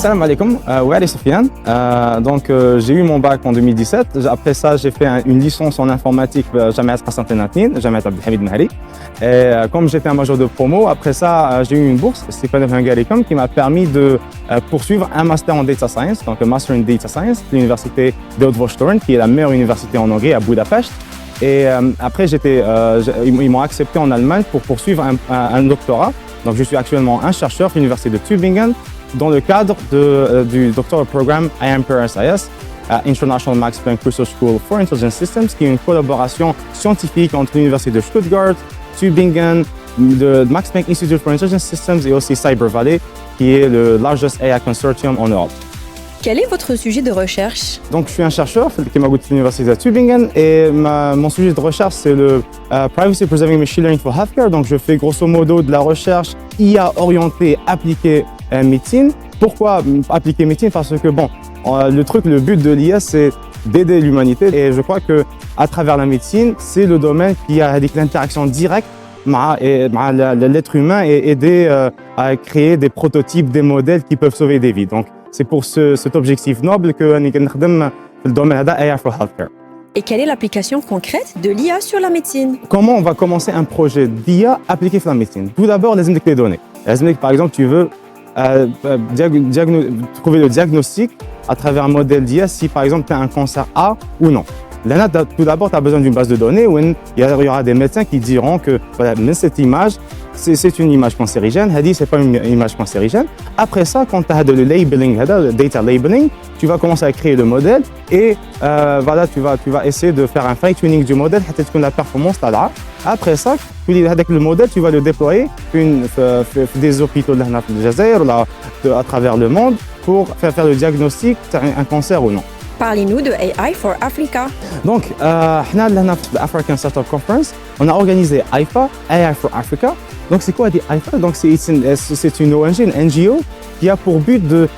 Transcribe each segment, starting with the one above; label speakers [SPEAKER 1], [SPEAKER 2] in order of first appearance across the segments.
[SPEAKER 1] Salam alaikum, Wali Sofiane. J'ai eu mon bac en 2017. Après ça, j'ai fait une licence en informatique à Jamiat Hassan Tenatnin, Jamiat Abdelhamid Mahri. Et comme j'étais un major de promo, après ça, j'ai eu une bourse, Stipend Hungaricum, qui m'a permis de poursuivre un master en Data Science, donc un Master in Data Science, de l'université de Haute-Vostoren, qui est la meilleure université en Hongrie, à Budapest. Et après, ils m'ont accepté en Allemagne pour poursuivre un doctorat. Donc, je suis actuellement un chercheur à l'université de Tübingen dans le cadre du doctoral programme IMPRSIS, International Max Planck Research School for Intelligent Systems, qui est une collaboration scientifique entre l'université de Stuttgart, Tübingen, le Max Planck Institute for Intelligent Systems et aussi Cyber Valley, qui est le largest AI consortium en Europe.
[SPEAKER 2] Quel est votre sujet de recherche?
[SPEAKER 1] Donc, je suis un chercheur qui m'a goûté à l'université de Tübingen et mon sujet de recherche, c'est le Privacy Preserving Machine Learning for Healthcare. Donc, je fais grosso modo de la recherche IA orientée appliquée médecine. Pourquoi appliquée médecine? Parce que, le but de l'IA, c'est d'aider l'humanité. Et je crois qu'à travers la médecine, c'est le domaine qui a l'interaction directe avec l'être humain et aider à créer des prototypes, des modèles qui peuvent sauver des vies. Donc, c'est pour cet objectif noble que nous travaillons dans le domaine de l'IA for Healthcare.
[SPEAKER 2] Et quelle est l'application concrète de l'IA sur la médecine?
[SPEAKER 1] Comment on va commencer un projet d'IA appliqué sur la médecine? Tout d'abord, les données. Par exemple, tu veux trouver le diagnostic à travers un modèle d'IA si, par exemple, tu as un cancer A ou non. Là, tout d'abord, tu as besoin d'une base de données où il y aura des médecins qui diront que mais cette image, c'est une image cancérigène, ce n'est pas une image cancérigène. Après ça, quand tu as le labeling, le data labeling, tu vas commencer à créer le modèle et tu vas essayer de faire un fine-tuning du modèle pour que la performance soit là. Après ça, avec le modèle, tu vas le déployer des hôpitaux de l'Algérie à travers le monde pour faire le diagnostic d'un cancer ou non.
[SPEAKER 2] Parlez-nous de AI for Africa.
[SPEAKER 1] Donc, l'African Startup Conference, on a organisé AIFA, AI for Africa. Donc, c'est quoi AIFA? Donc, c'est une ONG, une NGO, qui a pour but de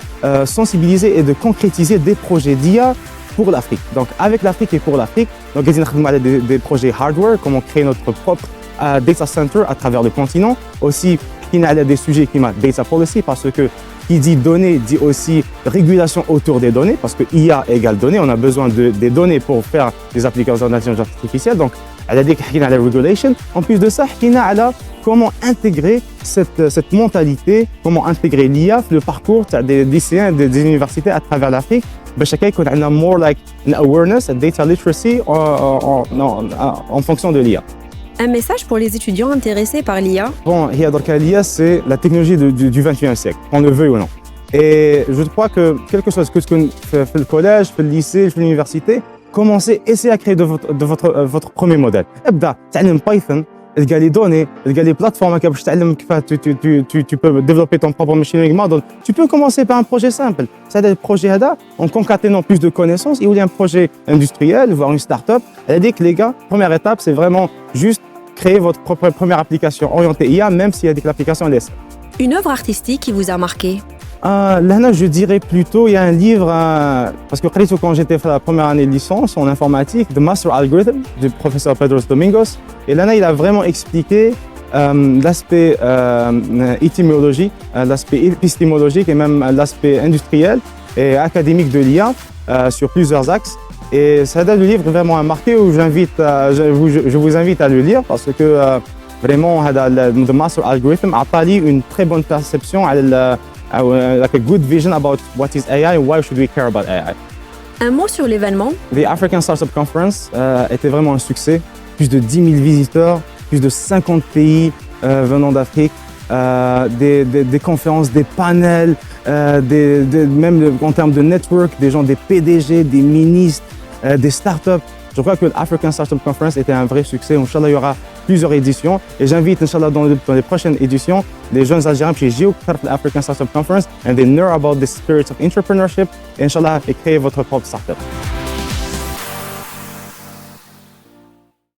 [SPEAKER 1] sensibiliser et de concrétiser des projets d'IA pour l'Afrique. Donc, avec l'Afrique et pour l'Afrique, donc, on a des projets hardware, comment créer notre propre data center à travers le continent. Aussi, il y a des sujets qui mettent data policy parce que qui dit données dit aussi régulation autour des données, parce que IA égale données, on a besoin des données pour faire des applications d'intelligence artificielle. Donc, elle a dit qu'il y a la régulation. En plus de ça, il y a comment intégrer cette mentalité, comment intégrer l'IA, le parcours des lycéens, des universités à travers l'Afrique. Chacun a more like an awareness, a data literacy en fonction de l'IA.
[SPEAKER 2] Un message pour les étudiants intéressés par l'IA?
[SPEAKER 1] L'IA, c'est la technologie du 21e siècle, on le veut ou non. Et je crois que quelque chose que tu fais le collège, le lycée, l'université, commencez, essayez à créer votre premier modèle. Tu apprends Python, tu as les données, tu as les plateformes, tu peux développer ton propre machine learning model. Tu peux commencer par un projet simple. C'est-à-dire le projet en concaténant plus de connaissances, il y a un projet industriel, voire une start-up. Elle a dit que les gars, première étape, c'est vraiment juste créer votre propre première application orientée IA, même s'il y a des applications LS.
[SPEAKER 2] Une œuvre artistique qui vous a marqué?
[SPEAKER 1] Là, je dirais plutôt, il y a un livre, parce que quand j'étais fait la première année de licence en informatique, The Master Algorithm, du professeur Pedro Domingos. Et là, il a vraiment expliqué l'aspect étymologique, l'aspect épistémologique et même l'aspect industriel et académique de l'IA sur plusieurs axes. Et ça donne le livre vraiment marqué où je vous invite à le lire parce que vraiment, The Master Algorithm a parlé une très bonne perception, like a good vision about what is AI and why should we care about AI.
[SPEAKER 2] Un mot sur l'événement?
[SPEAKER 1] The African Startup Conference était vraiment un succès. Plus de 10 000 visiteurs, plus de 50 pays venant d'Afrique, des conférences, des panels, même en termes de network, des gens, des PDG, des ministres, des startups. Je crois que l'African Startup Conference était un vrai succès. Inch'Allah, il y aura plusieurs éditions. Et j'invite, Inch'Allah, dans les prochaines éditions, les jeunes Algériens qui jouent l'African Startup Conference and they know about the spirit of entrepreneurship. Et Inch'Allah, et créer votre propre startup.